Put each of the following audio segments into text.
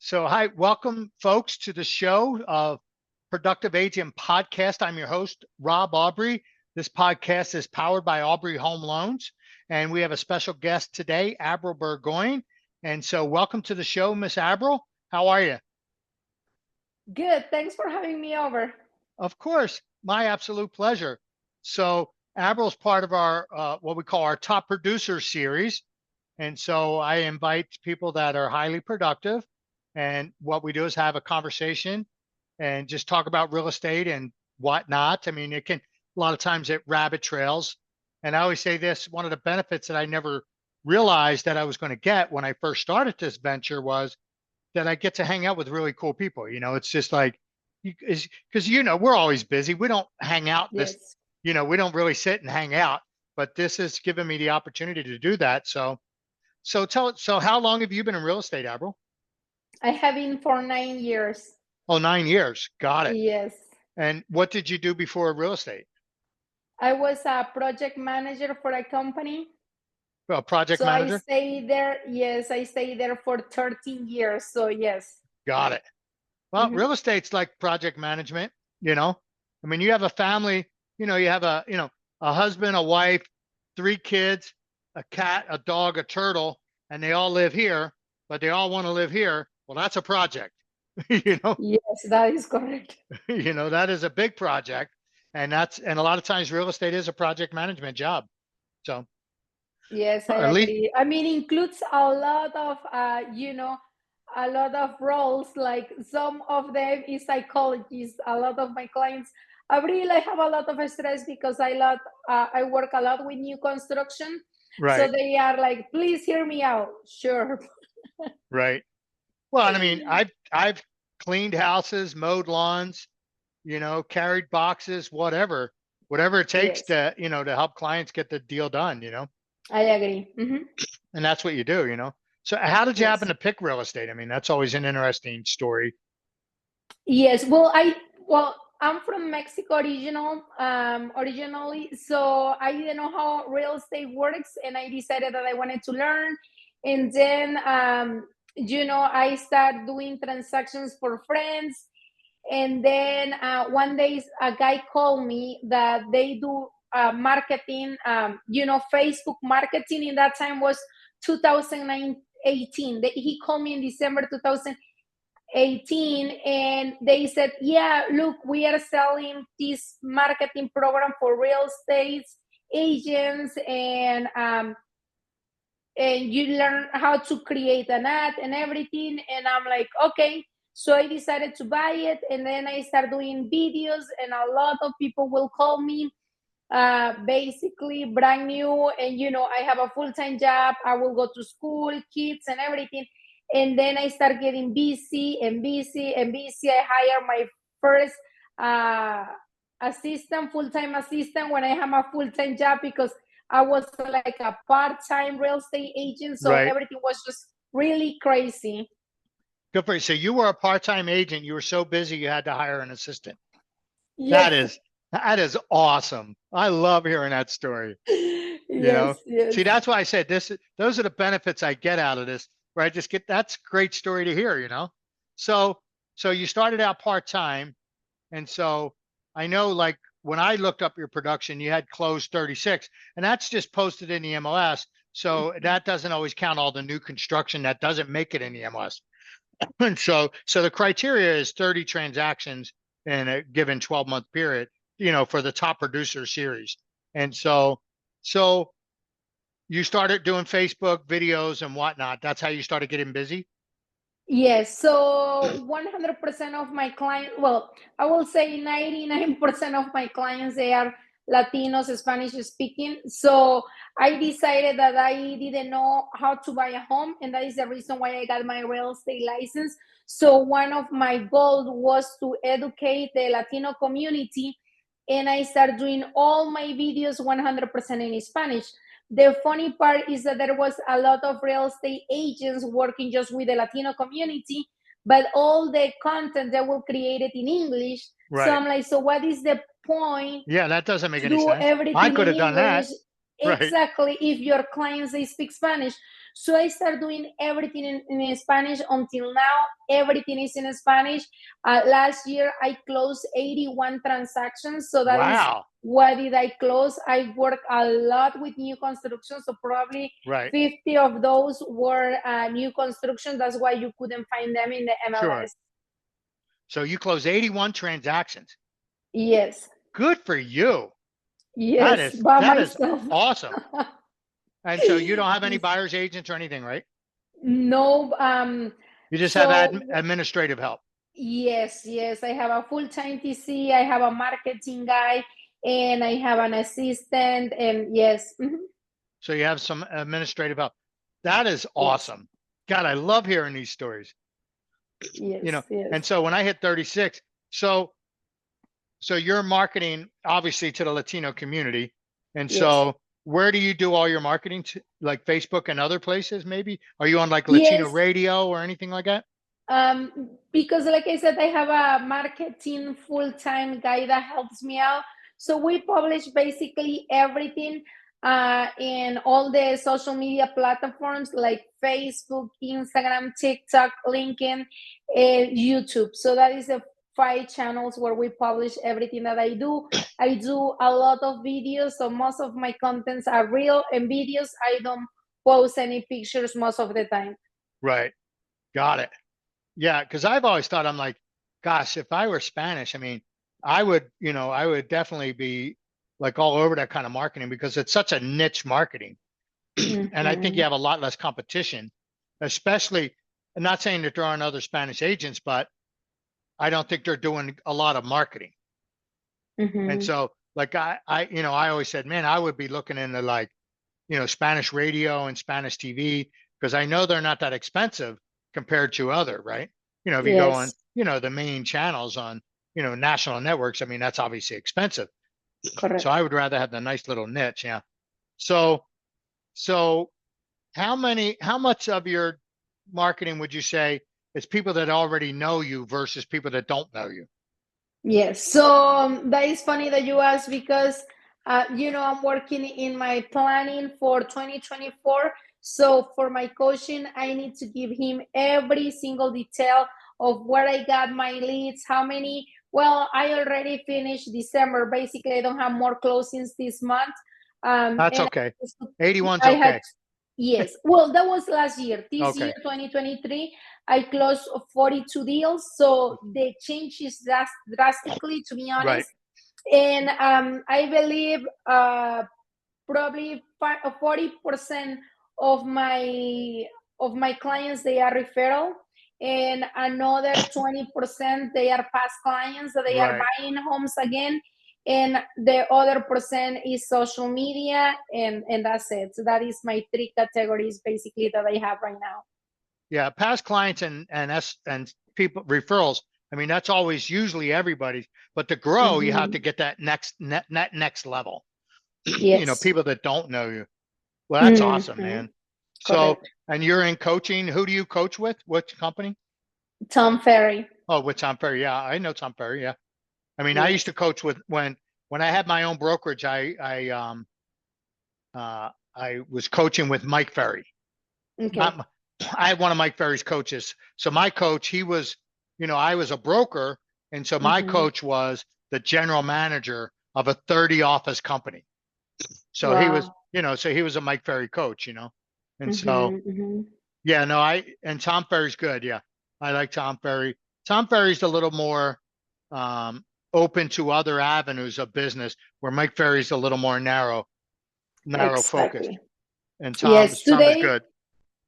So, hi, welcome, folks, to the show of Productive Agent Podcast. I'm your host, Rob Aubrey. This podcast is powered by Aubrey Home Loans, and we have a special guest today, Abril Burgoyne. And so, welcome to the show, Miss Abril. How are you? Good. Thanks for having me over. Of course, my absolute pleasure. So, Abril's part of our what we call our Top Producer series, and so I invite people that are highly productive. And what we do is have a conversation and just talk about real estate and whatnot. I mean, it can, a lot of times it rabbit trails. And I always say this, one of the benefits that I never realized that I was going to get when I first started this venture was that I get to hang out with really cool people. It's just like, because, we're always busy. We don't hang out Yes. we don't really sit and hang out, but this has given me the opportunity to do that. So how long have you been in real estate, Abril? I have been for 9 years. Oh, 9 years. Got it. Yes. And what did you do before real estate? I was a project manager for a company. Well, project So I manager. stayed there. Yes, I stayed there for 13 years. So yes. Got it. Well, Mhm. real estate's like project management, I mean, you have a family, you have a husband, a wife, 3 kids, a cat, a dog, a turtle, and they all live here, but they all want to live here. Well, that's a project, you know, Yes, that is correct. that is a big project. And a lot of times real estate is a project management job. So Yes, I at least, agree. I mean, includes a lot of, a lot of roles. Like some of them is psychologists. A lot of my clients, I really have a lot of stress because I work a lot with new construction. So right, they are like, please hear me out. Sure. right. Well, and I mean, I've cleaned houses, mowed lawns, carried boxes, whatever it takes Yes, to help clients get the deal done, I agree. and that's what you do. So how did you happen Yes. to pick real estate? I mean, that's always an interesting story. Yes. Well, I'm from Mexico originally, so I didn't know how real estate works, and I decided that I wanted to learn. And then, I started doing transactions for friends. And then one day, a guy called me that they do marketing, Facebook marketing. In that time was 2018. He called me in December 2018, and they said, yeah, look, we are selling this marketing program for real estate agents, and you learn how to create an ad and everything. And I'm like, okay. So I decided to buy it, and then I started doing videos, and a lot of people will call me, basically brand new. And I have a full-time job. I will go to school, kids, and everything. And then I start getting busy and busy and busy. I hire my first uh, assistant, full-time assistant, when I have a full-time job, because I was like a part-time real estate agent. So Right. everything was just really crazy. Good for you. So you were a part-time agent. You were so busy you had to hire an assistant. That Yes. is that is awesome. I love hearing that story. You know, Yes, yes. see, that's why I said those are the benefits I get out of this, where I just get, that's a great story to hear. So, so you started out part-time. And so I know, like, when I looked up your production, you had closed 36, and that's just posted in the MLS. So that doesn't always count all the new construction that doesn't make it in the MLS. And so the criteria is 30 transactions in a given 12-month period, for the top producer series. And so you started doing Facebook videos and whatnot. That's how you started getting busy. Yes, so 100% of my clients, well, I will say 99% of my clients, they are Latinos, Spanish speaking. So I decided that I didn't know how to buy a home, and that is the reason why I got my real estate license. So one of my goals was to educate the Latino community, and I started doing all my videos 100% in Spanish. The funny part is that there was a lot of real estate agents working just with the Latino community, but all the content that will create it in English. So Right. I'm like, so what is the point Yeah, that doesn't make to any do sense. I everything could in have done English? that. Right. Exactly, if your clients they speak Spanish. So I started doing everything in Spanish. Until now, everything is in Spanish. Last year, I closed 81 transactions. So that is Wow. what did I close. I work a lot with new construction. So probably Right. 50 of those were new construction. That's why you couldn't find them in the MLS. Sure. So you closed 81 transactions. Yes. Good for you. Yes, by that is myself. awesome. And so you don't have any buyer's agents or anything, right? No. You just So have administrative help. yes, I have a full-time TC, I have a marketing guy, and I have an assistant, and yes. So you have some administrative help. That is awesome. God, I love hearing these stories. Yes, You know, yes. and so when I hit 36, so you're marketing obviously to the Latino community. And so where do you do all your marketing to, like Facebook and other places maybe? Are you on like Latino Yes. radio or anything like that? Because like I said, I have a marketing full-time guy that helps me out. So we publish basically everything in all the social media platforms like Facebook, Instagram, TikTok, LinkedIn, and YouTube. So that is the 5 channels where we publish everything that I do. I do a lot of videos, so most of my contents are real and videos. I don't post any pictures most of the time. Right. Got it. Yeah, because I've always thought, I'm like, gosh, if I were Spanish, I mean, I would definitely be like all over that kind of marketing because it's such a niche marketing. And I think you have a lot less competition, especially, I'm not saying that there aren't other Spanish agents, but I don't think they're doing a lot of marketing. And so like I always said, man, I would be looking into like, Spanish radio and Spanish TV, because I know they're not that expensive compared to other, right? If you go on, the main channels on, national networks, I mean, that's obviously expensive. Correct. So I would rather have the nice little niche. Yeah. So how much of your marketing would you say is people that already know you versus people that don't know you? Yes. So that is funny that you ask because, I'm working in my planning for 2024. So for my coaching, I need to give him every single detail of where I got my leads, how many. Well, I already finished December. Basically, I don't have more closings this month. That's And okay. 81's I had, okay. yes. Well, that was last year. This Okay. year, 2023, I closed 42 deals. So the change is drastically, to be honest. Right. And I believe probably 40% of my clients, they are referral, and another 20% they are past clients that they are Right. buying homes again, and the other percent is social media, and that's it. So that is my 3 categories basically that I have right now. Yeah, past clients and people referrals. I mean, that's always usually everybody's, but to grow, you have to get that next level. Yes. People that don't know you. Well, that's awesome, man. So, Correct. and you're in coaching. Who do you coach with? What company? Tom Ferry. Oh, with Tom Ferry. Yeah, I know Tom Ferry. Yeah. I mean, I Yes. used to coach with when I had my own brokerage. I was coaching with Mike Ferry. Okay. I had one of Mike Ferry's coaches. So my coach, he was, I was a broker. And so my coach was the general manager of a 30 office company. So he was, so he was a Mike Ferry coach, and so, yeah, no, and Tom Ferry's good. Yeah. I like Tom Ferry. Tom Ferry's a little more open to other avenues of business where Mike Ferry's a little more narrow focused. And Tom is good.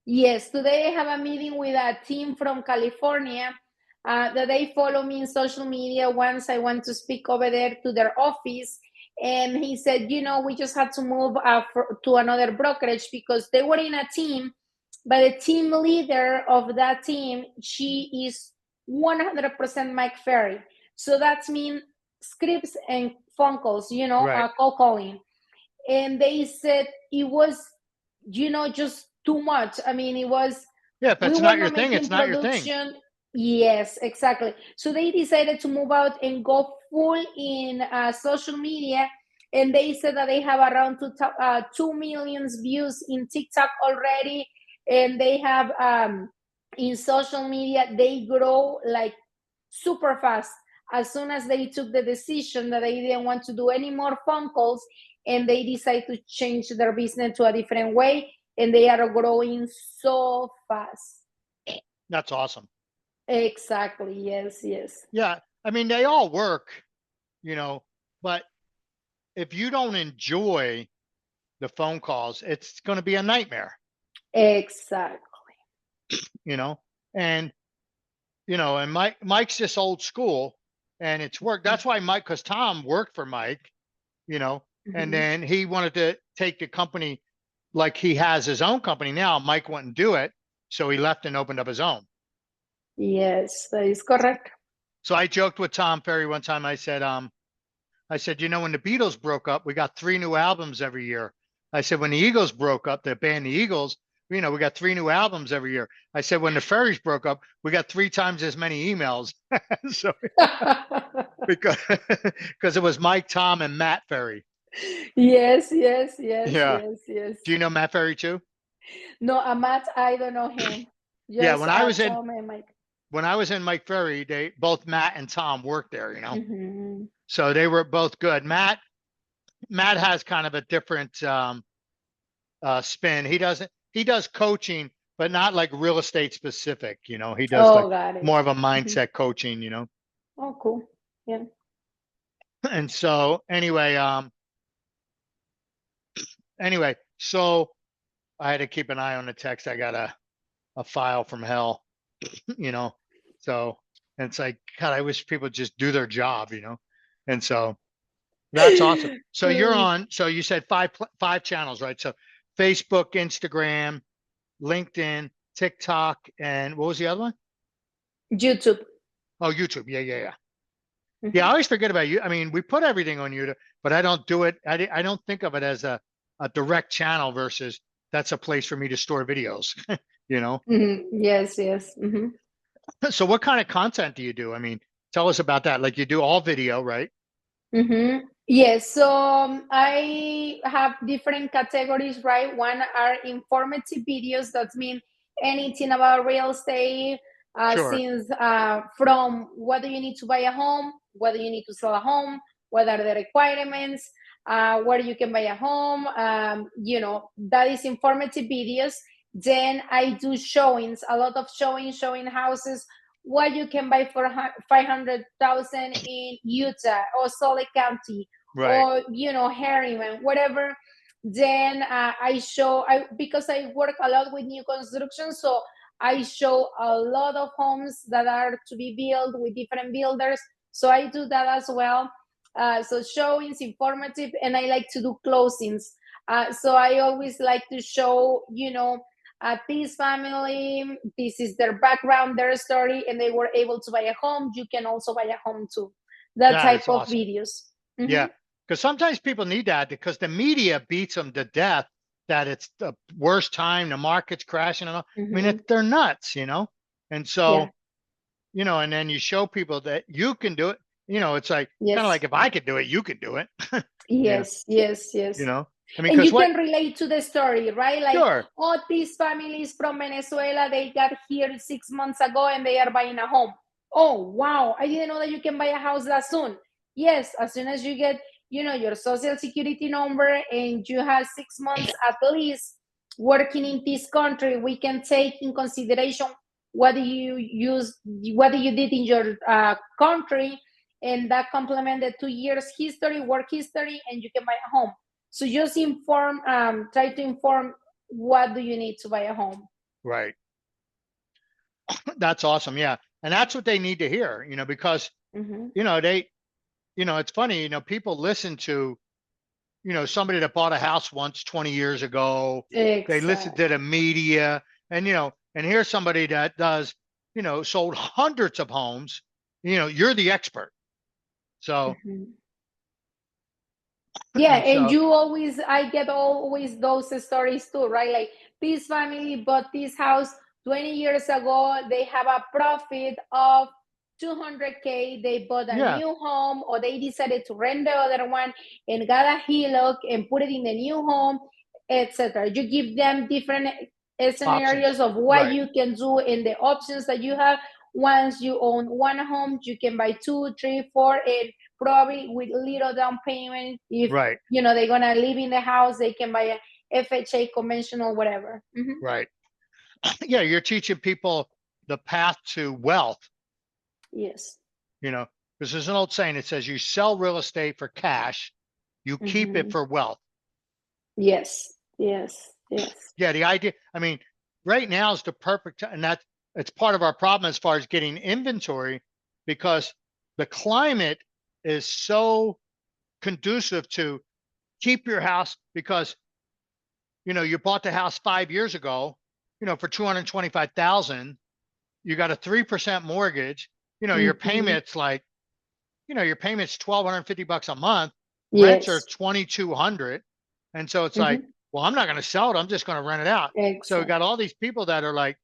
Yes, today I have a meeting with a team from California that they follow me in social media once I went to speak over there to their office. And he said, we just had to move to another brokerage because they were in a team, but the team leader of that team, she is 100% Mike Ferry. So that's mean scripts and phone calls, call calling. And they said it was, just too much. I mean, it was. Yeah, if it's we not were your not thing, making it's not your thing. production. Yes, exactly. So they decided to move out and go full in social media. And they said that they have around 2 million views in TikTok already. and they have in social media, they grow like super fast as soon as they took the decision that they didn't want to do any more phone calls, and they decide to change their business to a different way, and they are growing so fast. That's awesome. Exactly. Yes, yes. Yeah. I mean, they all work, but if you don't enjoy the phone calls, it's going to be a nightmare, Exactly. and, and Mike's just old school, and it's worked. That's why because Tom worked for Mike, and then he wanted to take the company like he has his own company now. Mike wouldn't do it. So he left and opened up his own. Yes, that is correct. So I joked with Tom Ferry one time. I said, when the Beatles broke up, we got 3 new albums every year. I said, when the Eagles broke up, the band, the Eagles, we got 3 new albums every year. I said, when the Ferries broke up, we got 3 times as many emails. So because it was Mike, Tom, and Matt Ferry. Yes. Yeah. Yes. Do you know Matt Ferry too? No, Matt, I don't know him. Just, yeah, when I was Tom and Mike. When I was in Mike Ferry, both Matt and Tom worked there, Mm-hmm. So they were both good. Matt has kind of a different spin. He does coaching, but not like real estate specific. He does got it. more of a mindset coaching. Oh, cool. Yeah. And so anyway, so I had to keep an eye on the text. I got a file from hell, So and it's like, God, I wish people just do their job, And so that's awesome. So you're on. So you said five channels, right? So Facebook, Instagram, LinkedIn, TikTok, and what was the other one? YouTube. Oh, YouTube. Yeah. Yeah, I always forget about you. I mean, we put everything on YouTube, but I don't do it. I don't think of it as a direct channel versus that's a place for me to store videos. Yes. Mm-hmm. So what kind of content do you do? I mean, tell us about that. Like you do all video, right? Mm-hmm. Yes. So I have different categories, right? One are informative videos. That means anything about real estate, Sure. since from whether you need to buy a home, whether you need to sell a home, what are the requirements, where you can buy a home. That is informative videos. Then I do showings, a lot of showing houses, what you can buy for 500,000 in Utah or Salt Lake County, Right. or Harriman, whatever. Then because I work a lot with new construction, so I show a lot of homes that are to be built with different builders. So I do that as well. So showings, informative, and I like to do closings. So I always like to show, this family, this is their background, their story, and they were able to buy a home. You can also buy a home too. That type of awesome. videos. Mm-hmm. Yeah, because sometimes people need that because the media beats them to death that it's the worst time, the market's crashing and all. Mm-hmm. I mean, they're nuts, And so, and then you show people that you can do it. It's like kind of like if I could do it, you can do it. Yes. I mean, and you can relate to the story, right? Like, sure. These families from Venezuela, they got here 6 months ago and they are buying a home. Oh, wow. I didn't know that you can buy a house that soon. Yes, as soon as you get, your social security number and you have 6 months at least working in this country, we can take in consideration what you did in your country, and that complemented 2 years work history, and you can buy a home. So just try to inform what do you need to buy a home. Right. That's awesome. Yeah. And that's what they need to hear, because, it's funny, people listen to, somebody that bought a house once 20 years ago. Exactly. They listen to the media and, and here's somebody that does, sold hundreds of homes, you're the expert. So. Yeah, and I get always those stories too, right? Like this family bought this house 20 years ago. They have a profit of 200K. They bought a new home, or they decided to rent the other one and got a HELOC and put it in the new home, etc. You give them different scenarios of what you can do and the options that you have. Once you own one home, you can buy 2, 3, 4, and probably with little down payment. If they're gonna live in the house, they can buy a FHA conventional, whatever. Right. Yeah, you're teaching people the path to wealth. Yes. Because there's an old saying that says you sell real estate for cash, you keep it for wealth. Yes. Yes. Yes. Yeah, the idea, I mean, right now is the perfect time, and it's part of our problem as far as getting inventory, because the climate is so conducive to keep your house, because you bought the house 5 years ago, for $225,000, you got a 3% mortgage, your payments your payment's $1,250 a month, rents are $2,200, and so it's like, well, I'm not going to sell it, I'm just going to rent it out. So we got all these people that are like,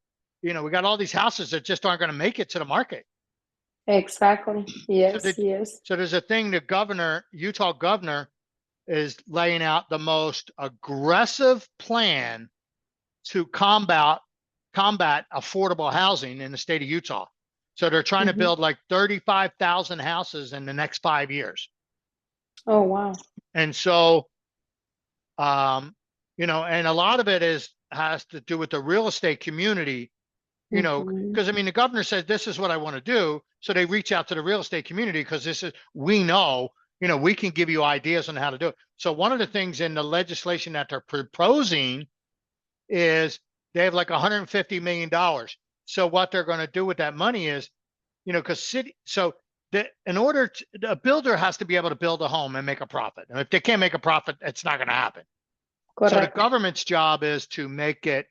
we got all these houses that just aren't going to make it to the market. Exactly. Yes. Yes. So there's a thing, the Utah governor is laying out the most aggressive plan to combat affordable housing in the state of Utah. So they're trying to build like 35,000 houses in the next 5 years. Oh, wow. And so, and a lot of it has to do with the real estate community, because the governor said, this is what I want to do. So they reach out to the real estate community, because we know, we can give you ideas on how to do it. So one of the things in the legislation that they're proposing is they have like $150 million. So what they're going to do with that money is, because a builder has to be able to build a home and make a profit. And if they can't make a profit, it's not going to happen. Correct. So the government's job is to make it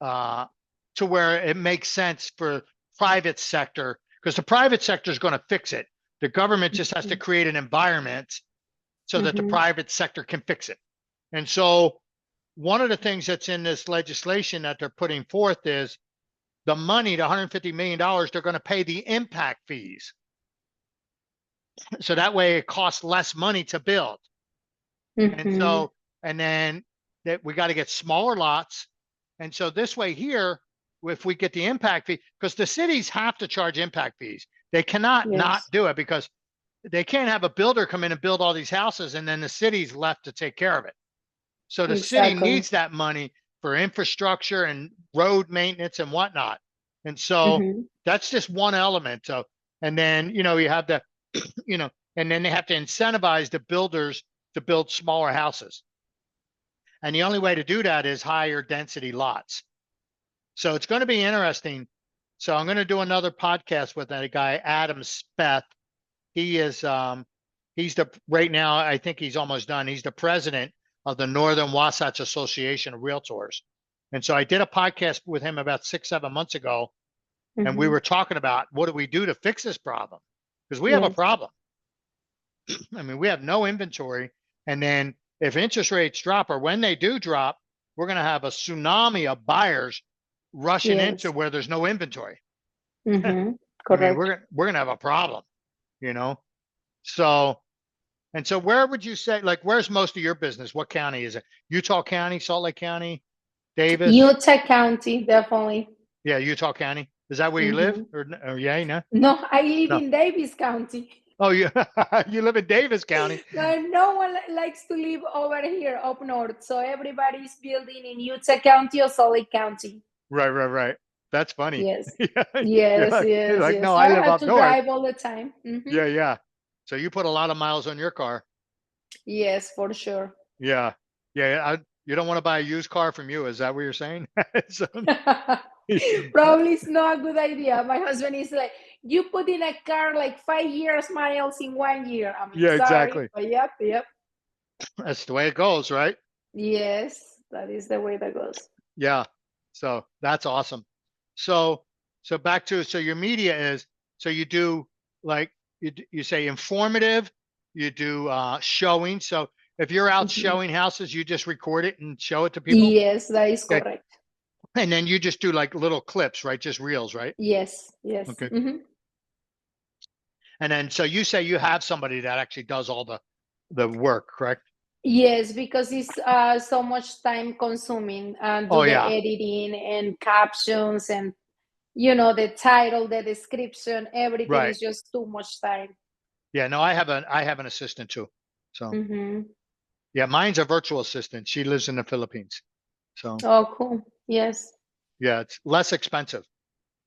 to where it makes sense for private sector, because the private sector is going to fix it. The government just has to create an environment so that the private sector can fix it. And so one of the things that's in this legislation that they're putting forth is the money, the $150 million, they're going to pay the impact fees. So that way it costs less money to build. And then that we got to get smaller lots. And so this way here, if we get the impact fee, because the cities have to charge impact fees. They cannot not do it, because they can't have a builder come in and build all these houses and then the city's left to take care of it. So the city needs that money for infrastructure and road maintenance and whatnot. And so that's just one element. So, and then, you have the, and then they have to incentivize the builders to build smaller houses. And the only way to do that is higher density lots. So it's going to be interesting. So I'm going to do another podcast with a guy, Adam Speth. He is, right now, I think he's almost done. He's the president of the Northern Wasatch Association of Realtors. And so I did a podcast with him about 6-7 months ago. And we were talking about, what do we do to fix this problem? Because we have a problem. We have no inventory. And then if interest rates drop, or when they do drop, we're going to have a tsunami of buyers rushing into where there's no inventory. Correct. We're going to have a problem, So, and so where would you say, like, where's most of your business? What county is it? Utah County, Salt Lake County, Davis? Utah County, definitely. Yeah, Utah County. Is that where you live? Or no? No, I live in Davis County. Oh, you live in Davis County. No one likes to live over here up north. So everybody's building in Utah County or Salt Lake County. Right. That's funny. Yes. Yes. Like, no, I live up north. Drive all the time. Yeah. So you put a lot of miles on your car. Yes, for sure. Yeah. You don't want to buy a used car from you. Is that what you're saying? Probably it's not a good idea. My husband is like, you put in a car like 5 years miles in 1 year. Yeah, sorry, exactly. But yep. That's the way it goes, right? Yes, that is the way that goes. Yeah. So that's awesome. So back to, so your media is, so you do, like, you say informative, you do showing. So if you're out showing houses, you just record it and show it to people? Yes, that is correct. And then you just do like little clips, right? Just reels, right? Yes. Okay. And then, so you say you have somebody that actually does all the work, correct? Yes, because it's so much time consuming do Oh the yeah, editing and captions and the title, the description, everything right. is just too much time. Yeah, no, I have an assistant too. So Mm-hmm. yeah, mine's a virtual assistant. She lives in the Philippines. So Oh, cool. Yes. yeah, it's less expensive.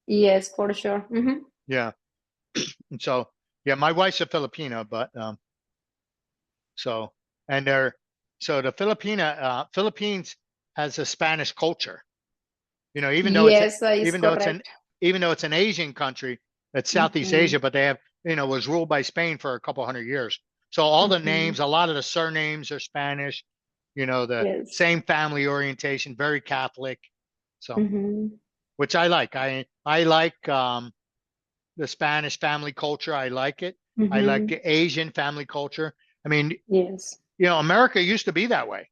Yes, for sure. Mm-hmm. Yeah. And so yeah, my wife's a Filipina, but so and they're so the Philippines has a Spanish culture. You know, Yes, that is even though it's an correct. even though it's an Asian country, it's Southeast Mm-hmm. Asia, but they have, was ruled by Spain for a couple hundred years. So all the Mm-hmm. names, a lot of the surnames are Spanish, the Yes. same family orientation, very Catholic. So Mm-hmm. which I like. I like the Spanish family culture. I like it. I like Mm-hmm. the Asian family culture. I mean, Yes. America used to be that way,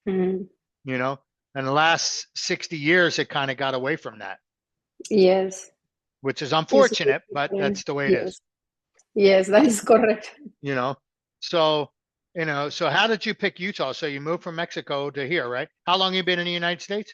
Mm-hmm. you know, and the last 60 years, it kind of got away from that, Yes. which is It's unfortunate, but different. that's the way it is, Yes. Yes, that is correct. you know. So, so how did you pick Utah? So you moved from Mexico to here, right? How long you been in the United States?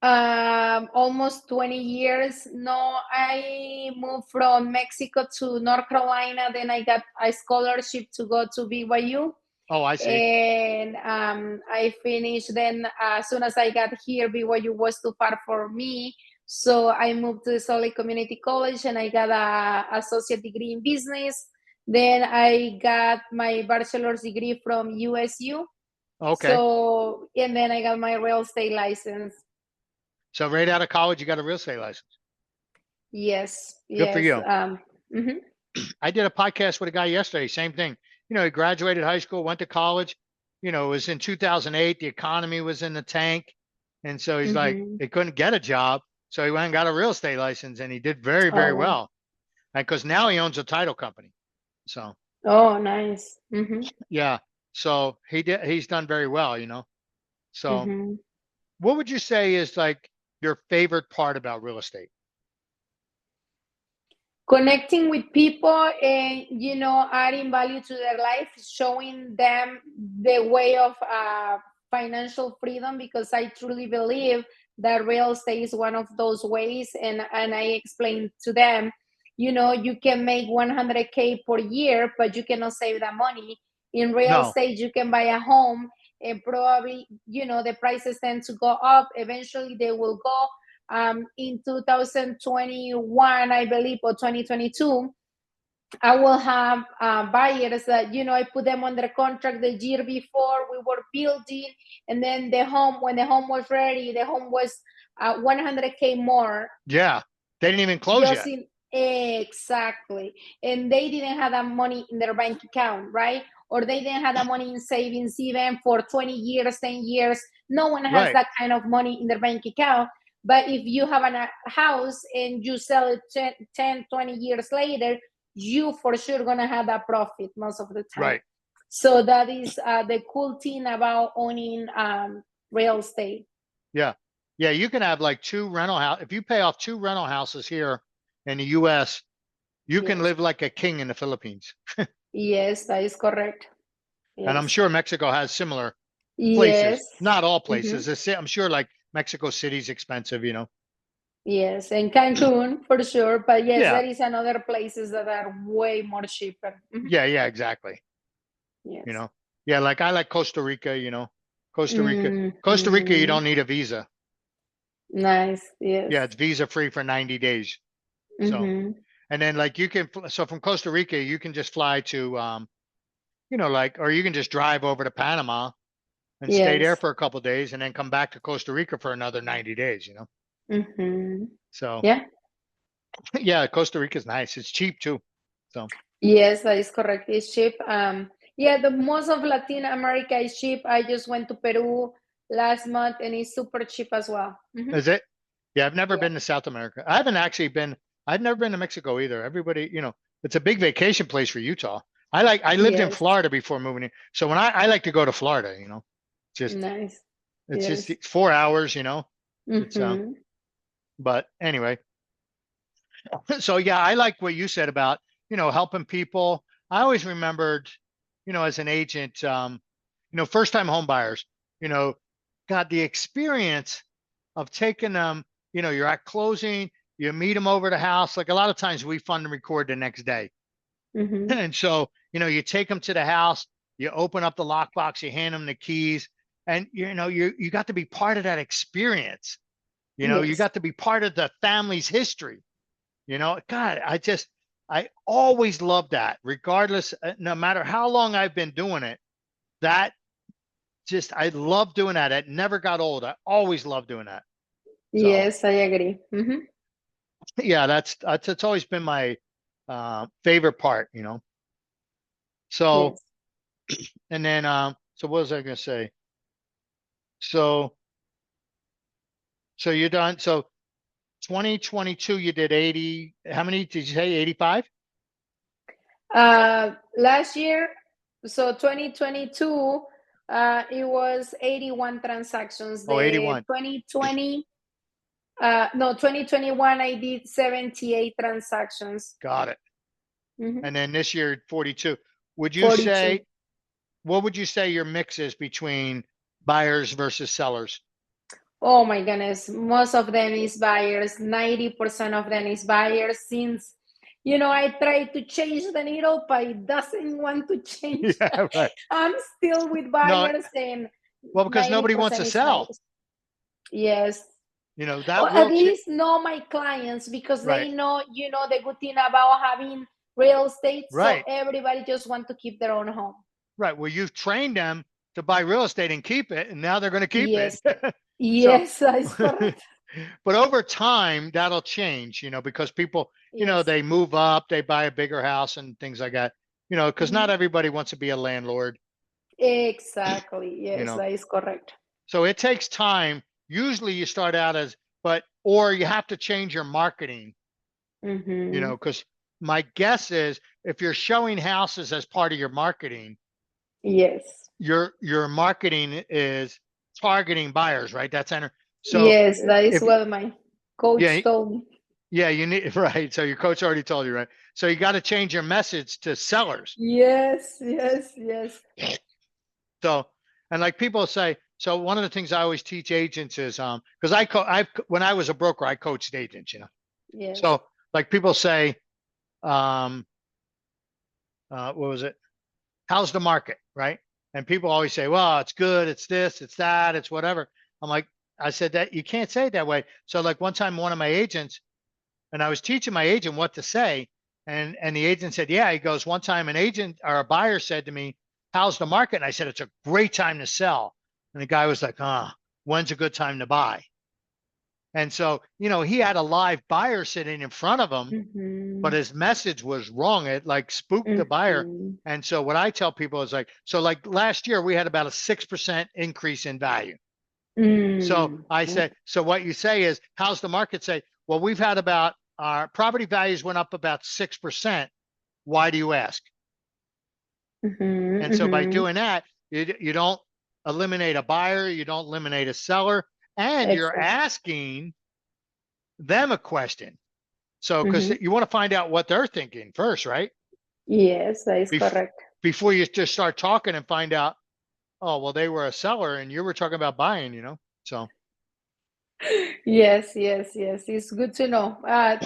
Almost 20 years. No, I moved from Mexico to North Carolina. Then I got a scholarship to go to BYU. Oh, I see. And I finished. Then as soon as I got here, BYU was too far for me. So I moved to Solid Community College and I got a associate degree in business. Then I got my bachelor's degree from USU. Okay. So, and then I got my real estate license. So right out of college, you got a real estate license. Yes, Good for yes. you. Mhm. I did a podcast with a guy yesterday, same thing. He graduated high school, went to college, it was in 2008. The economy was in the tank. And so he's like, Mhm. he couldn't get a job. So he went and got a real estate license and he did very, very Oh, well. And because now he owns a title company. So oh, nice. Mhm. yeah. So he's done very well. So Mhm. what would you say is like your favorite part about real estate? Connecting with people and adding value to their life, showing them the way of financial freedom, because I truly believe that real estate is one of those ways. And I explained to them, you can make 100K per year, but you cannot save that money. In real No. estate, you can buy a home and probably the prices tend to go up. Eventually they will go. In 2021, I believe, or 2022, I will have buyers that, I put them under contract the year before we were building. And then when the home was ready, the home was 100K more. Yeah. They didn't even close Just yet. in exactly. And they didn't have that money in their bank account, right? Or they didn't have that money in savings even for 20 years, 10 years. No one has Right. that kind of money in their bank account. But if you have a house and you sell it 10, 20 years later, you for sure gonna have that profit most of the time. Right. So that is the cool thing about owning real estate. Yeah. Yeah. You can have like two rental house. If you pay off two rental houses here in the US, you can Yes. live like a king in the Philippines. Yes, that is correct. And I'm Yes. sure Mexico has similar Yes. places. Not all Mhm. places. I'm sure like Mexico City's expensive. Yes, and Cancun for sure. But yes, Yeah. there is another places that are way more cheaper. Mhm. Yeah. Yeah. Exactly. You Yes. know, yeah. Like I like Costa Rica. Costa Rica. Costa Rica, you Mhm. don't need a visa. Nice. Yeah. Yes. It's visa free for 90 days. So, Mhm. and then like so from Costa Rica, you can just fly to, or you can just drive over to Panama and stay there Yes. for a couple of days and then come back to Costa Rica for another 90 days. Mhm. So Yeah. yeah, Costa Rica's nice. It's cheap too. So Yes, that is correct. It's cheap. Yeah, the most of Latin America is cheap. I just went to Peru last month and it's super cheap as well. Mhm. is it? Yeah, I've never Yeah. been to South America. I've never been to Mexico either. Everybody, it's a big vacation place for Utah. I lived in Yes. Florida before moving in. So when I like to go to Florida. Just, Nice. it's just Yes. 4 hours. It's, Mhm. but anyway, so yeah, I like what you said about, helping people. I always remembered, as an agent, first time home buyers, got the experience of taking them, you're at closing, you meet them over the house. Like a lot of times we fund and record the next day. And so, you take them to the house, you open up the lockbox, you hand them the keys, and you got to be part of that experience. You Yes. got to be part of the family's history. God, I always loved that, regardless, no matter how long I've been doing it, I love doing that. It never got old. I always loved doing that. So, Yes, I agree. yeah, that's always been my favorite part, So, Yes. and then, so what was I going to say? So you're done. So 2022, you did 80. How many did you say? 85? Last year, so 2022, it was 81 transactions. Oh, The 81. 2020, no, 2021, I did 78 transactions. Got it. Mhm. And then this year, 42. What 42. would you say your mix is between buyers versus sellers? Oh my goodness, most of them is buyers. 90% of them is buyers. Since I try to change the needle, but it doesn't want to change. Yeah, right. I'm still with No, buyers, and well, because nobody wants 90% to is sell. buyers. Yes. That Or at will change. least know my clients, because Right, they know, the good thing about having real estate. So right, everybody just want to keep their own home. right. Well, you've trained them to buy real estate and keep it, and now they're going to keep it. Yes. So, Yes, that is correct. but over time, that'll change, because people, Yes. they move up, they buy a bigger house and things like that, because not Mhm. everybody wants to be a landlord, Exactly. you Yes, know. that is correct. So it takes time. Usually you start out or you have to change your marketing, Mhm. because my guess is if you're showing houses as part of your marketing, Yes. your marketing is targeting buyers, right? So Yes, that is if what my yeah, coach told me. yeah, you need right. So your coach already told you, right? So you got to change your message to sellers. Yes, yes, yes. So, and like people say, so one of the things I always teach agents is because when I was a broker, I coached agents, Yes. So like people say, what was it? How's the market, right? And people always say, well, it's good, it's this, it's that, it's whatever. I'm like, I said that you can't say it that way. So like one time, one of my agents, and I was teaching my agent what to say, and the agent said, yeah. He goes, one time an agent or a buyer said to me, how's the market? And I said, it's a great time to sell. And the guy was like, when's a good time to buy? And so, he had a live buyer sitting in front of him, but Mhm. his message was wrong. It like spooked the buyer. Mhm. And so what I tell people is like, so like last year we had about a 6% increase in value. So Mm. I say, so what you say is, how's the market say? Well, we've had about our property values went up about 6%. Why do you ask? Mhm. And so by Mhm. doing that, you don't eliminate a buyer, you don't eliminate a seller, and you're Exactly. asking them a question. So, because Mhm. you want to find out what they're thinking first, right? Yes, that is Bef- correct. Before you just start talking and find out, oh, well, they were a seller and you were talking about buying. So, Yes, yes, yes. It's good to know,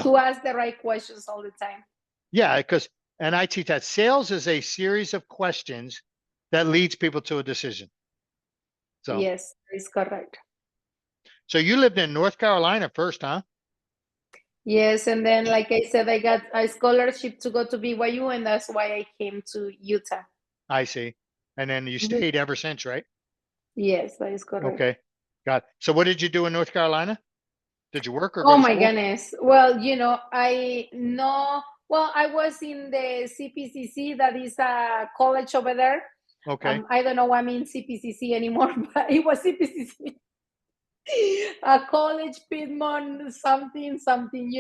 to ask the right questions all the time. yeah, and I teach that sales is a series of questions that leads people to a decision. So, Yes, that is correct. so you lived in North Carolina first, huh? Yes, and then, like I said, I got a scholarship to go to BYU, and that's why I came to Utah. I see. And then you Mhm. stayed ever since, right? Yes, that is correct. Okay. Got it. So what did you do in North Carolina? Did you work or go Oh to my school? goodness. Well, I know. Well, I was in the CPCC, that is a college over there. Okay. I don't know what means CPCC anymore, but it was CPCC. A college, Piedmont, something, something.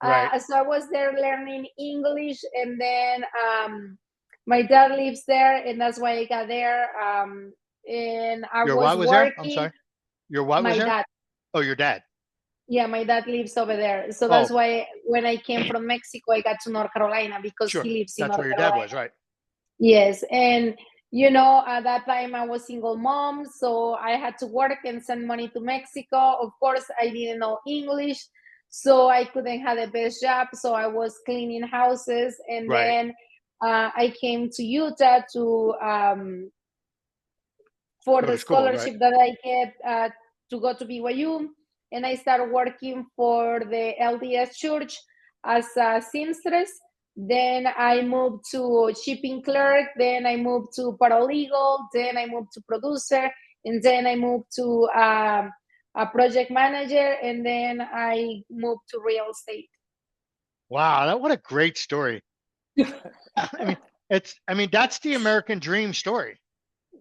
Right. So I was there learning English, and then my dad lives there, and that's why I got there. And I Your was what was there? I'm working. sorry. Your what was My there? dad, Oh, your dad. yeah, my dad lives over there. So that's Oh, why when I came from Mexico, I got to North Carolina because sure. he lives in That's North where your dad Carolina. was, right? Yes, and You know, at that time I was single mom, so I had to work and send money to Mexico. Of course, I didn't know English, so I couldn't have the best job. So I was cleaning houses, and Right. then I came to Utah for Go the to school, right? scholarship that I get to go to BYU, and I started working for the LDS Church as a seamstress. Then I moved to shipping clerk. Then I moved to paralegal. Then I moved to producer, and then I moved to a project manager, and then I moved to real estate. Wow, what a great story. I mean, that's the American dream story.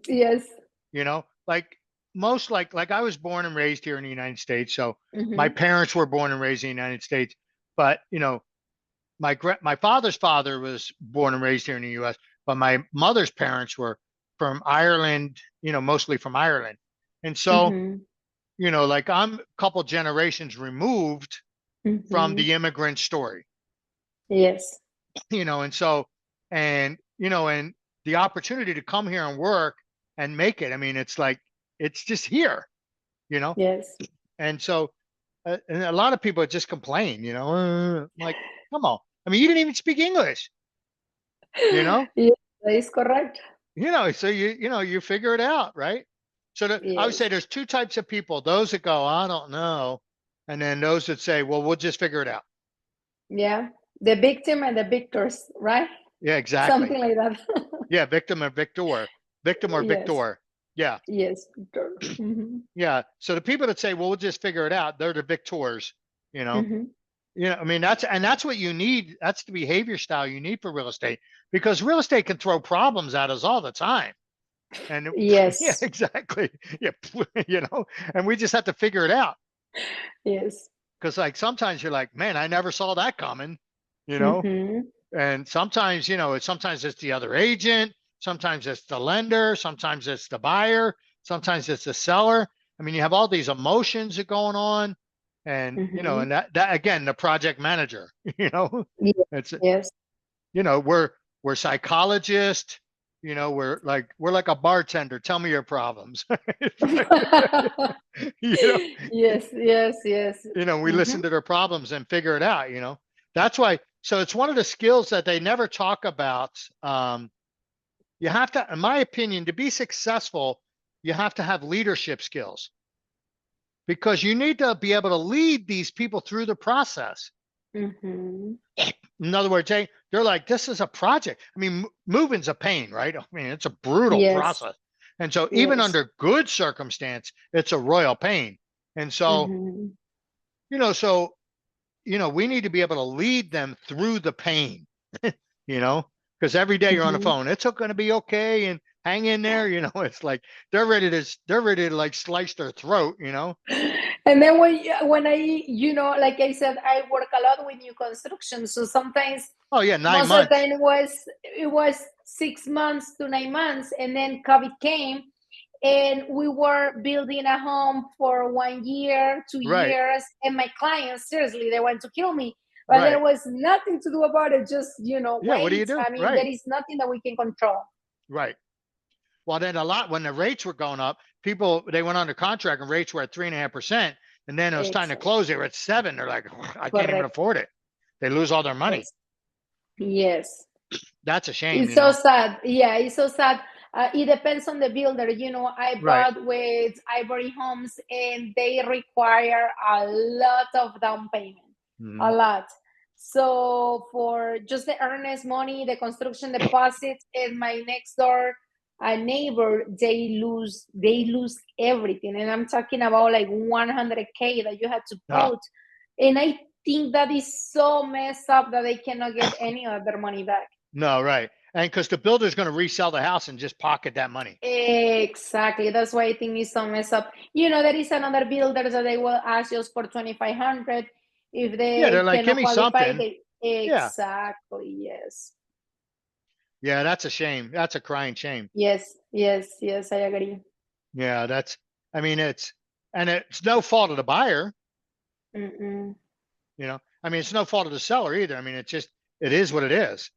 Yes. You know, like most, like I was born and raised here in the United States, so my Mm-hmm. parents were born and raised in the United States. But my father's father was born and raised here in the U.S., but my mother's parents were from Ireland. Mostly from Ireland, and so Mm-hmm. like I'm a couple generations removed from Mm-hmm. the immigrant story. Yes. And so, and the opportunity to come here and work and make it. I mean, it's like it's just here, you know. Yes. And so, and a lot of people just complain, like, come on. I mean, you didn't even speak English, you know. Yes, that is correct. So you figure it out, right? So I would Yes. say there's two types of people: those that go, I don't know, and then those that say, well, we'll just figure it out. Yeah. The victim and the victors, right? Yeah, exactly. Something like that. Yeah, victim or Yes. victor. Yeah. Yes, victor. Hmm. Yeah. So the people that say, well, we'll just figure it out, they're the victors, you know. Hmm. I mean, that's what you need. That's the behavior style you need for real estate, because real estate can throw problems at us all the time. And yeah, Yes. exactly. Yeah, and we just have to figure it out. Yes. Because like sometimes you're like, man, I never saw that coming, you know. Hmm. And sometimes, sometimes it's the other agent, sometimes it's the lender, sometimes it's the buyer, sometimes it's the seller. I mean, you have all these emotions that are going on, and Hmm. and that again, the project manager, Yes. it's Yes. we're psychologists, we're like a bartender. Tell me your problems. you know, Yes. Yes. Yes. we Hmm. listen to their problems and figure it out. That's why. So it's one of the skills that they never talk about. You have to, in my opinion, to be successful, you have to have leadership skills, because you need to be able to lead these people through the process. Hmm. In other words, they're like, this is a project. I mean, moving's a pain, right? I mean, it's a brutal Yes. process. And so even Yes. under good circumstance, it's a royal pain. And so, Hmm. you know, so, we need to be able to lead them through the pain, you know, because every day you're on the Hmm. phone, it's going to be okay and hang in there. It's like they're ready to like slice their throat. And then when I, like I said, I work a lot with new construction, so sometimes Oh yeah, nine most of the months. time it was 6 months to 9 months, and then COVID came, and we were building a home for 1 year, two Right, years, and my clients, seriously, they want to kill me, but there right. was nothing to do about it. Just Yeah, what do you wait. do? I mean, there Right, is nothing that we can control. right. Well, then a lot when the rates were going up, people they went under contract and rates were at 3.5%, and then it was time to Exactly. close. They were at 7. They're like, I can't even Correct. afford it. They lose all their money. Yes. Yes. That's a shame, It's you so know. sad. Yeah, it's so sad. It depends on the builder. I Right. bought with Ivory Homes, and they require a lot of down payment, a Mhm. lot. So for just the earnest money, the construction deposits, and my next door neighbor, they lose everything, and I'm talking about like 100K that you had to Oh, put, and I think that is so messed up that they cannot get any of their money back. no, right. And because the builder's going to resell the house and just pocket that money. Exactly. That's why I think it's so messed up. There is another builder that they will ask just for 2,500. If Yeah, they're they like, give cannot me qualify, something. they Yeah. exactly, yes. Yeah, that's a shame. That's a crying shame. Yes, yes, yes, I agree. Yeah, I mean, and it's no fault of the buyer, Mm-mm. I mean, it's no fault of the seller either. I mean, it is what it is,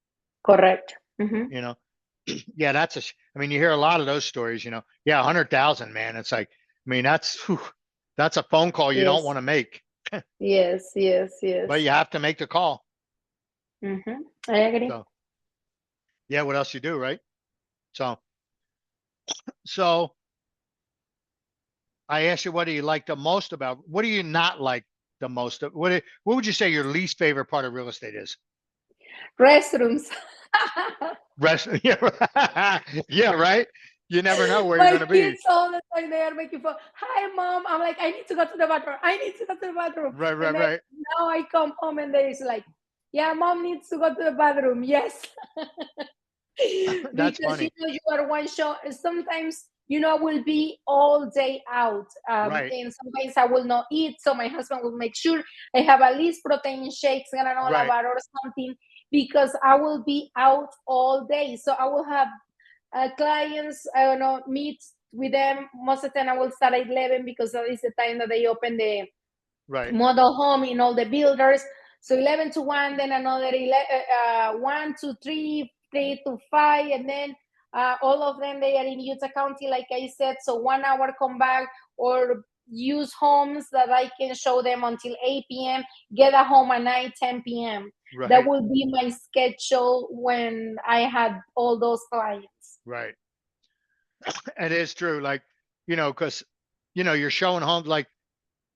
Correct. Hmm. you know. Yeah, I mean, you hear a lot of those stories, Yeah, 100,000, man. It's like, I mean, that's a phone call you don't Yes. want to make, Yes. Yes. but Yes. you have to make the call. I agree. So, yeah, what else you do, right? So I asked you, what do you like the most about, what do you not like the most? What would you say your least favorite part of real estate is? Restrooms. Rest, yeah, yeah, right. You never know where you're My going to be. kids all the time they are making fun. Hi, mom. I'm like, I need to go to the bathroom. I need to go to the bathroom. Right, right, And then right. now I come home and there is like, yeah, mom needs to go to the bathroom. Yes. That's Because funny. you are one shot. Sometimes I will be all day out, Right, and sometimes I will not eat. So my husband will make sure I have at least protein shakes, granola right, bar, or something, because I will be out all day. So I will have clients. I don't know, meet with them. Most of the time, I will start at 11 because that is the time that they open the right, model home in all the builders. So 11 to 1, then another 1 to 3, 3 to 5, and then all of them, they are in Utah County, like I said. So 1 hour come back, or use homes that I can show them until 8 p.m., get a home at 9, 10 p.m. That right, will be my schedule when I had all those clients. right. It is true. Like, because, you're showing homes, like,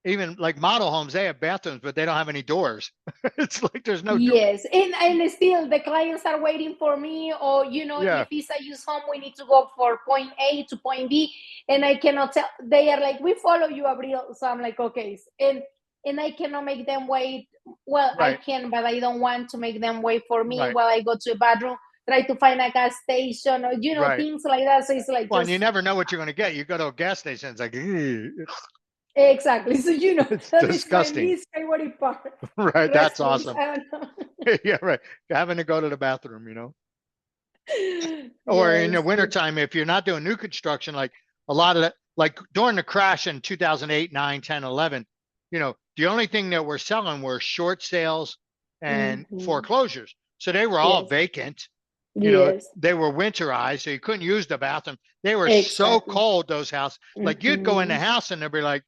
even like model homes, they have bathrooms, but they don't have any doors. It's like there's no door. Yes, and still the clients are waiting for me, or Yeah, if it's a used home, we need to go for point A to point B, and I cannot tell. They are like, "We follow you, Abril." So I'm like, "Okay," and I cannot make them wait. Well, I right, can, but I don't want to make them wait for me right, while I go to a bathroom, try to find a gas station, or right. things like that. So it's like Well, and you just never know what you're going to get. You go to a gas station, it's like, "Ew." exactly. So It's that is my disgusting. least favorite part. Right. That's Restrooms. awesome. I don't know. Yeah, right. Having to go to the bathroom. Or in the Yes. wintertime, if you're not doing new construction, like a lot of that, like during the crash in 2008, 9, 10, 11, the only thing that we're selling were short sales and Mhm. foreclosures. So they were all Yes. vacant. Yes. They were winterized, so you couldn't use the bathroom. They were so Exactly. cold, those houses. Like you'd go in the Mhm. house and they'd be like,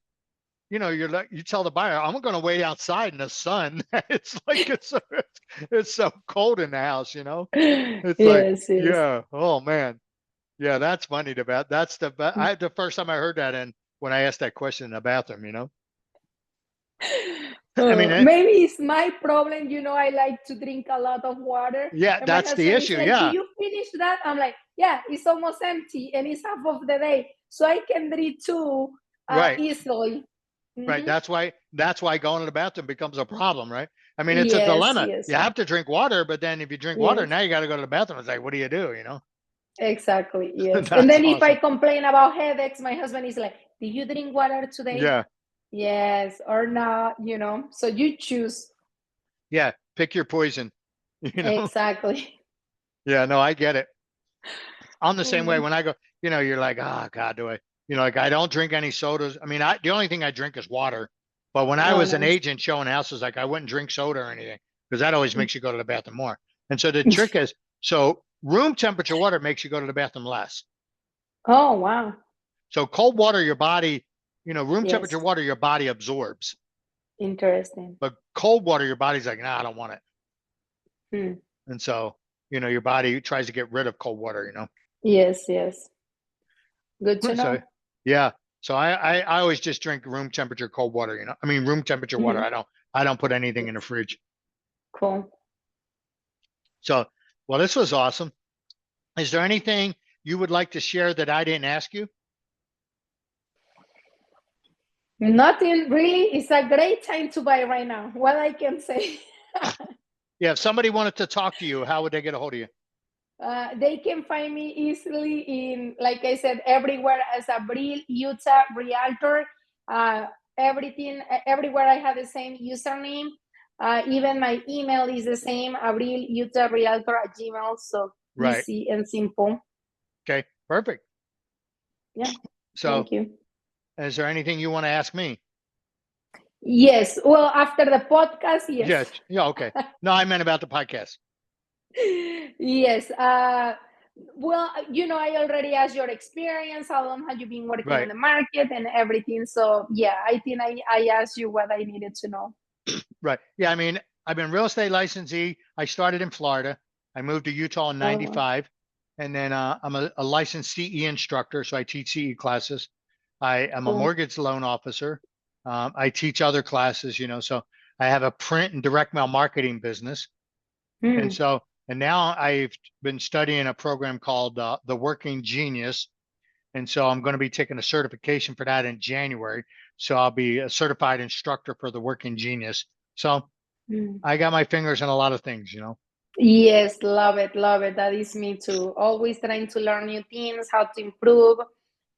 you're like, you tell the buyer, I'm going to wait outside in the sun. It's like it's so cold in the house. It's like, Yes, yes. yeah, oh man, yeah, that's funny. That's I the first time I heard that, and when I asked that question in the bathroom. I mean, Maybe it's my problem. I like to drink a lot of water. yeah, And my that's the husband is issue. like, "Do Yeah, you finish that?" I'm like, "Yeah, it's almost empty and it's half of the day. So I can drink two right, easily." right. Hmm. That's why going to the bathroom becomes a problem, right? I mean, it's a Yes, dilemma. yes, You have to drink water, but then if you drink water, yes. now you got to go to the bathroom. It's like, what do you do? Exactly. Yes. And That's then if I awesome. complain about headaches, my husband is like, "Did you drink water today?" Yeah, Yes or not, so you choose. yeah. Pick your poison. You know. Exactly. Yeah, no, I get it. I'm the same way Mm, when I go, you're like, oh God, do I, like I don't drink any sodas. I mean, the only thing I drink is water. But when I oh, was an nice. agent showing houses, like I wouldn't drink soda or anything because that always makes you go to the bathroom more. And so the trick is, so room temperature water makes you go to the bathroom less. Oh, wow. So cold water, your body, room Yes. temperature water, your body absorbs. Interesting. But cold water, your body's like, nah, I don't want it. Hmm. And so, your body tries to get rid of cold water. Yes, yes. Good to So know. yeah. So I always just drink room temperature cold water. I mean room temperature water. Hmm. I don't put anything in the Yes. fridge. Cool. So well, this was awesome. Is there anything you would like to share that I didn't ask you? Nothing really. It's a great time to buy right now. What I can say. Yeah, if somebody wanted to talk to you, how would they get a hold of you? They can find me easily in, like I said, everywhere as Abril Utah Realtor. Uh, everywhere I have the same username. Even my email is the same, Abril Utah Realtor at Gmail. So Right. easy and simple. Okay. Perfect. Yeah. So Thank you. is there anything you want to ask me? Yes. Well, after the podcast, Yes. yes. Yeah. Okay. No, I meant about the podcast. Yes. Well, I already asked your experience. How long have you been working on Right. the market and everything? So yeah, I think I asked you what I needed to know. Right. Yeah. I mean, I've been real estate licensee. I started in Florida. I moved to Utah in Oh, 95. And then I'm a licensed CE instructor. So I teach CE classes. I am a cool. mortgage loan officer. I teach other classes, so I have a print and direct mail marketing business. And Hmm. so, and now I've been studying a program called the Working Genius. And so I'm going to be taking a certification for that in January. So I'll be a certified instructor for the Working Genius. So Hmm. I got my fingers in a lot of things. Yes, love it, love it. That is me too. Always trying to learn new things, how to improve.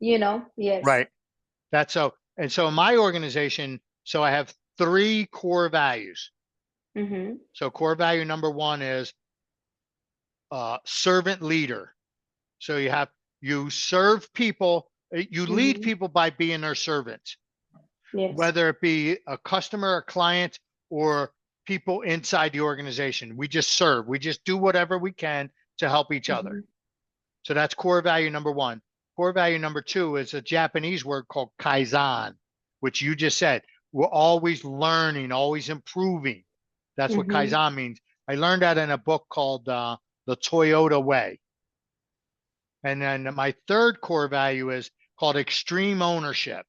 Yes. Right. That's so. And so my organization, so I have 3 core values. Mm-hmm. So core value number 1 is servant leader. So you serve people, you lead Mm-hmm. people by being their servants, Yes. whether it be a customer, a client, or people inside the organization. We just serve. We just do whatever we can to help each other. Mm-hmm. So that's core value number 1. Core value number 2 is a Japanese word called kaizen, which you just said. We're always learning, always improving. That's what Mm-hmm. kaizen means. I learned that in a book called The Toyota Way. And then my third core value is called extreme ownership.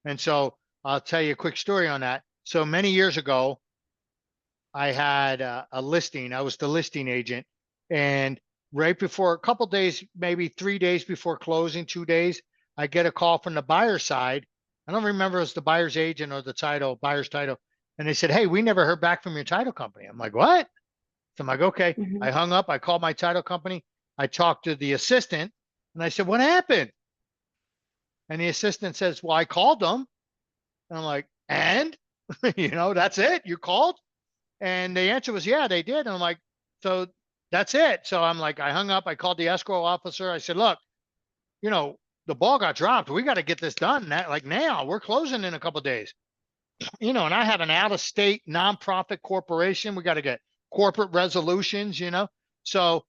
And so I'll tell you a quick story on that. So many years ago, I had a listing. I was the listing agent. And right before a couple days, maybe 3 days before closing, 2 days, I get a call from the buyer side. I don't remember if it was the buyer's agent or the buyer's title. And they said, "Hey, we never heard back from your title company." I'm like, "What?" So I'm like, "Okay." Mm-hmm. I hung up. I called my title company. I talked to the assistant and I said, "What happened?" And the assistant says, "Well, I called them." And I'm like, "And?" That's it. You called? And the answer was, "Yeah, they did." And I'm like, "So that's it." So I'm like, I hung up. I called the escrow officer. I said, "Look, you know, the ball got dropped. We got to get this done like now. We're closing in a couple of days." And I have an out of state nonprofit corporation. We got to get corporate resolutions. So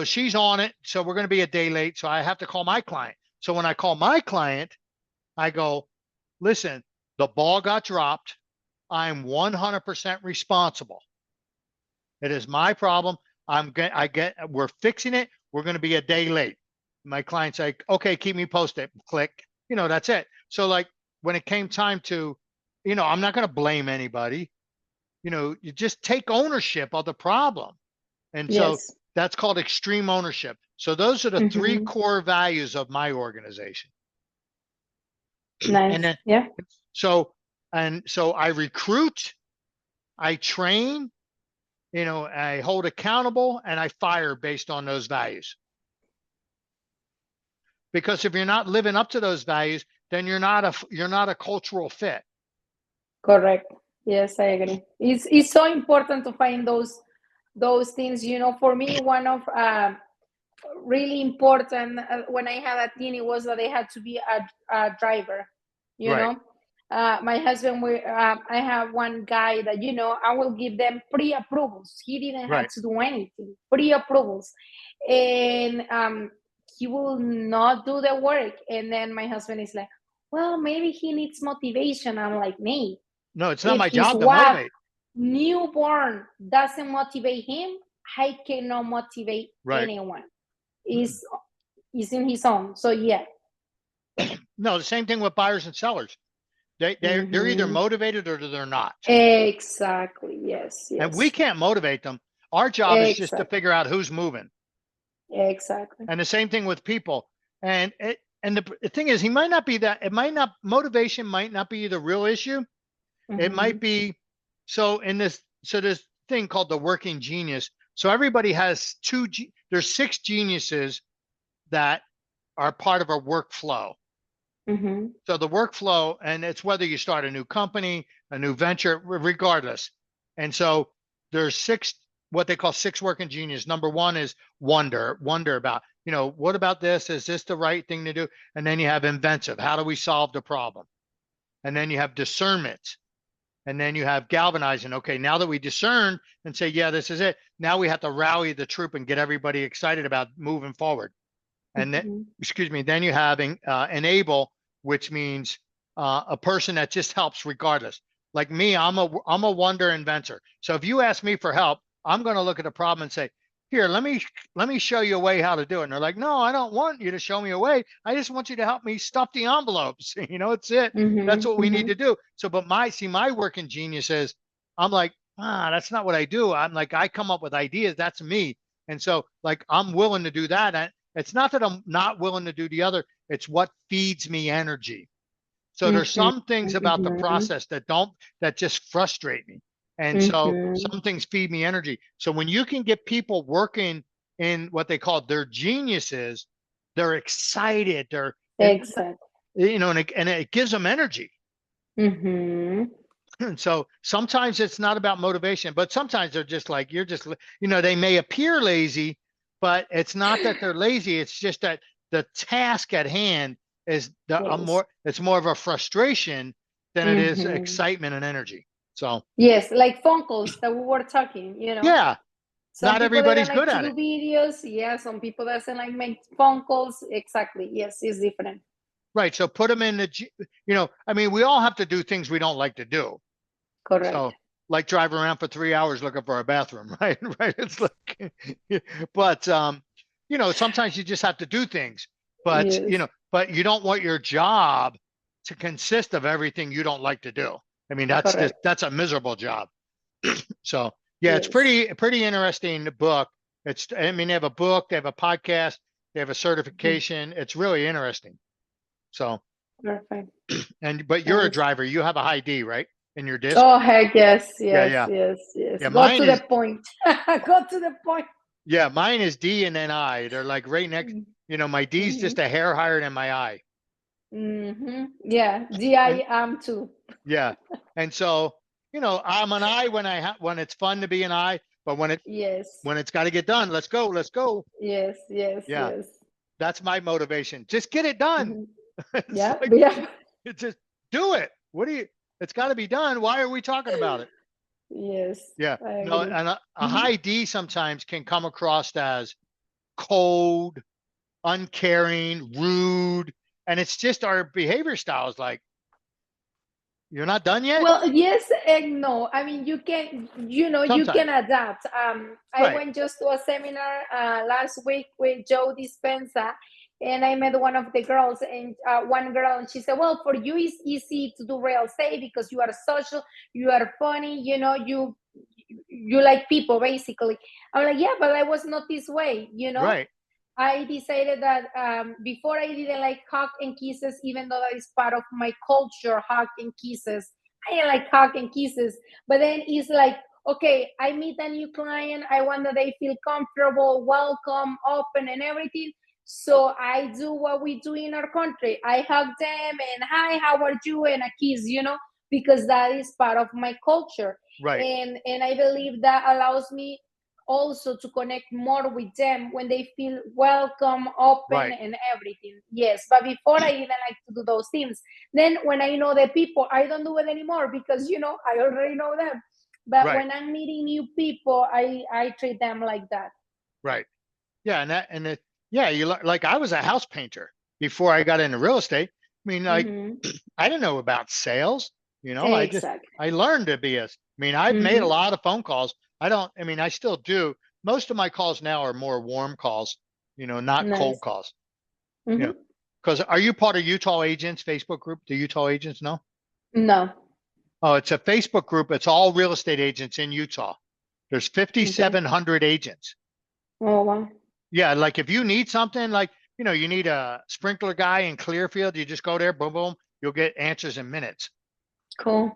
she's on it. So we're going to be a day late. So I have to call my client. So when I call my client, I go, "Listen, the ball got dropped. I'm 100% responsible. It is my problem. We're fixing it. We're going to be a day late." My client's like, "Okay, keep me posted." Click. That's it. So like when it came time to, I'm not going to blame anybody. You just take ownership of the problem. And so Yes. that's called extreme ownership. So those are the 3 Mm-hmm. core values of my organization. And Nice. then Yeah. so I recruit, I train, I hold accountable, and I fire based on those values. Because if you're not living up to those values, then you're not a cultural fit. Correct. Yes, I agree. It's so important to find those things. For me, one of really important when I had a teen, it was that they had to be a driver. You Right, know, my husband, I have one guy that I will give them pre-approvals. He didn't have right. to do anything, pre-approvals, and he will not do the work. And then my husband is like, "Well, maybe he needs motivation." I'm like, "Nate, No, it's not if my his job to wife motivate. newborn doesn't motivate him, I cannot motivate Right. anyone. Mm-mm. Is in his own." So yeah. No, the same thing with buyers and sellers. They're either Hmm. motivated or they're not. Exactly. Yes. And we Yes. can't motivate them. Our job is just to Exactly. figure out who's moving. Exactly. And the same thing with people. And the thing is, he might not be that. It might not motivation might not be the real issue. It Hmm. might be so this thing called the working genius. So everybody has there's 6 geniuses that are part of a workflow. Hmm. So the workflow, and it's whether you start a new company, a new venture, regardless. And so there's what they call 6 working genius. Number 1 is wonder about, what about this? Is this the right thing to do? And then you have inventive. How do we solve the problem? And then you have discernment. And then you have galvanizing. Okay, now that we discern and say, yeah, this is it. Now we have to rally the troop and get everybody excited about moving forward. And then, excuse me, then you have enable, which means a person that just helps regardless. Like me, I'm a wonder inventor. So if you ask me for help, I'm going to look at the problem and say, here, let me show you a way how to do it. And they're like, no, I don't want you to show me a way. I just want you to help me stuff the envelopes. It's it. That's what we need to do. So, but my working genius is, I'm like, that's not what I do. I'm like, I come up with ideas. That's me. And so like, I'm willing to do that. And it's not that I'm not willing to do the other. It's what feeds me energy. So there's some things about the process that just frustrate me. And so some things feed me energy. So when you can get people working in what they call their geniuses, they're excited. Exactly. And it gives them energy. And so sometimes it's not about motivation, but sometimes they're just like, they may appear lazy, but it's not that they're lazy. It's just that the task at hand is it's more of a frustration than it is excitement and energy. So yes, like phone calls that we were talking, yeah, some not people everybody's like good at to it. do videos. Yeah, some people doesn't like make phone calls. Exactly. Yes, it's different. Right. So put them in we all have to do things we don't like to do. Correct. So like drive around for 3 hours looking for a bathroom, right? Right. It's like, but sometimes you just have to do things, but yes. But you don't want your job to consist of everything you don't like to do. I mean, that's a miserable job. So yeah, it's pretty interesting book. They have a book, they have a podcast, they have a certification. It's really interesting. So perfect. But you're a driver. You have a high D, right? In your disc? Oh heck yes. Yeah. Go to the point. Go to the point. Yeah, mine is D and then I. They're like right next. My D's just a hair higher than my I. Yeah, D I am too. Yeah, and so I'm an I when it's fun to be an I, but when it's got to get done, let's go. Yes. That's my motivation. Just get it done. Yeah. It's just do it. It's got to be done. Why are we talking about it? Yes. Yeah. No, and a high D sometimes can come across as cold, uncaring, rude, and it's just our behavior styles. Like, you're not done yet? Well, yes and no. I mean, you can, you can adapt. I went just to a seminar last week with Joe Dispenza, and I met one of the girls, and one girl, and she said, well, for you, it's easy to do real estate because you are social, you are funny, you like people, basically. I'm like, yeah, but I was not this way, Right. I decided that before I didn't like hug and kisses, even though that is part of my culture, hug and kisses. I didn't like hug and kisses. But then it's like, okay, I meet a new client. I want that they feel comfortable, welcome, open, and everything. So I do what we do in our country. I hug them and hi, how are you? And a kiss, because that is part of my culture. Right. And I believe that allows me also to connect more with them when they feel welcome, open, and everything. Yes, but before I didn't like to do those things. Then when I know the people, I don't do it anymore because I already know them. But when I'm meeting new people, I treat them like that. Right. Yeah, you like I was a house painter before I got into real estate. I mean, like I didn't know about sales. I learned to be I've made a lot of phone calls. I still do. Most of my calls now are more warm calls, not cold calls. Because are you part of Utah Agents Facebook group? Do Utah Agents know? No. Oh, it's a Facebook group. It's all real estate agents in Utah. There's 5,700 agents. Oh, wow. Yeah, like if you need something, like, you need a sprinkler guy in Clearfield, you just go there, boom, boom, you'll get answers in minutes. Cool.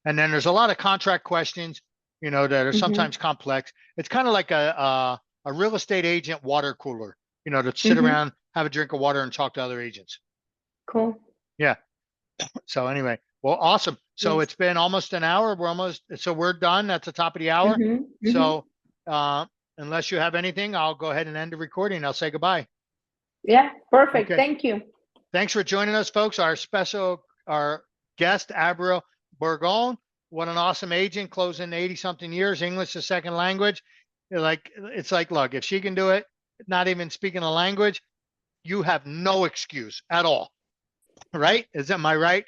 And then there's a lot of contract questions, that are sometimes complex. It's kind of like a real estate agent water cooler, to sit around, have a drink of water and talk to other agents. Cool. Yeah. So anyway, well, awesome. So it's been almost an hour. We're done. That's the top of the hour. So unless you have anything, I'll go ahead and end the recording. I'll say goodbye. Yeah, perfect. Okay. Thank you. Thanks for joining us, folks. Our guest, Abril Burgoyne. what an awesome agent, closing 80 something years, English is second language. It's like, look, if she can do it, not even speaking a language, you have no excuse at all. Right? Am I right?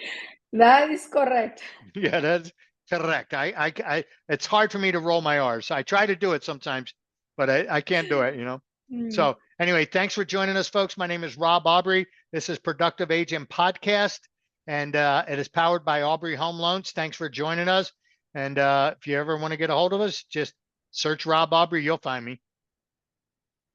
That is correct. Yeah, that's correct. It's hard for me to roll my R's. I try to do it sometimes, but I can't do it, Mm. So anyway, thanks for joining us, folks. My name is Rob Aubrey. This is Productive Agent Podcast, and it is powered by Aubrey Home Loans. Thanks for joining us. And if you ever want to get a hold of us, just search Rob Aubrey. You'll find me.